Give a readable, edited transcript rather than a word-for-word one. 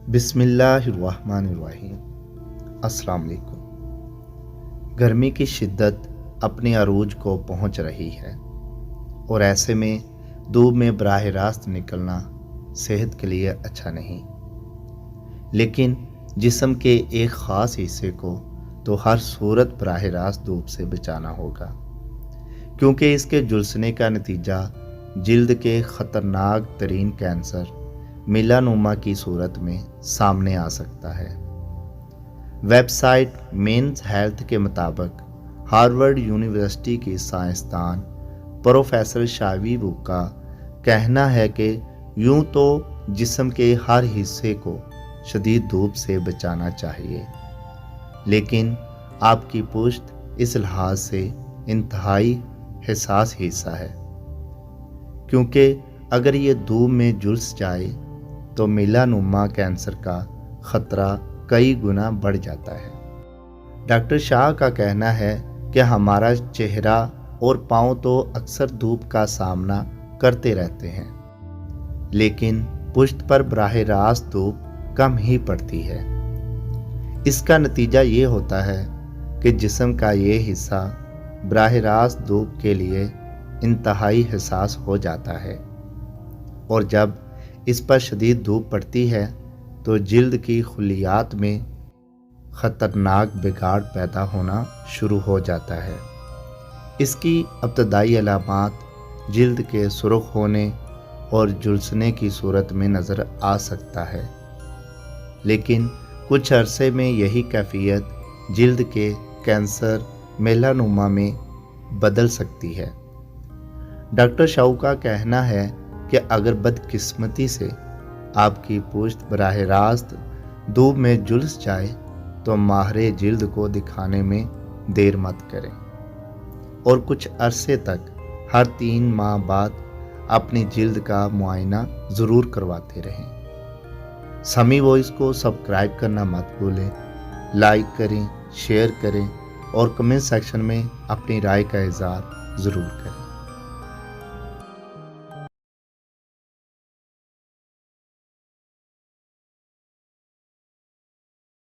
बिस्मिल्लाहिर्रहमानिर्रहीम। अस्सलाम वालेकुम। गर्मी की शिद्दत अपने अरूज को पहुंच रही है और ऐसे में धूप में बराह रास्त निकलना सेहत के लिए अच्छा नहीं, लेकिन जिस्म के एक ख़ास हिस्से को तो हर सूरत बराह रास्त धूप से बचाना होगा, क्योंकि इसके झुलसने का नतीजा जिल्द के ख़तरनाक तरीन कैंसर मेलानोमा की सूरत में सामने आ सकता है। वेबसाइट मेंस हेल्थ के मुताबिक हार्वर्ड यूनिवर्सिटी की साइंसदान प्रोफेसर शावीबू का कहना है कि यूं तो जिस्म के हर हिस्से को शदीद धूप से बचाना चाहिए, लेकिन आपकी पुश्त इस लिहाज से इंतहाई हिसास हिस्सा है, क्योंकि अगर ये धूप में झुलस जाए तो मेलानोमा कैंसर का ख़तरा कई गुना बढ़ जाता है। डॉक्टर शाह का कहना है कि हमारा चेहरा और पाँव तो अक्सर धूप का सामना करते रहते हैं, लेकिन पुश्त पर बराह रास्त धूप कम ही पड़ती है। इसका नतीजा ये होता है कि जिस्म का ये हिस्सा बराह रास्त धूप के लिए इंतहाई हिसास हो जाता है, और जब इस पर शदीद धूप पड़ती है तो जिल्द की खुलियात में ख़तरनाक बिगाड़ पैदा होना शुरू हो जाता है। इसकी इब्तदाई अलामात जिल्द के सुर्ख होने और झुलसने की सूरत में नज़र आ सकता है, लेकिन कुछ अरसे में यही कैफियत जिल्द के कैंसर मेलानोमा में बदल सकती है। डॉक्टर शाह का कहना है कि अगर बदकिस्मती से आपकी पुश्त बराह रास्त धूप में झुलस जाए तो माहिर जिल्द को दिखाने में देर मत करें और कुछ अरसे तक हर 3 माह बाद अपनी जिल्द का मुआयना ज़रूर करवाते रहें। समी वॉइस को सब्सक्राइब करना मत भूलें, लाइक करें, शेयर करें और कमेंट सेक्शन में अपनी राय का इज़हार ज़रूर करें।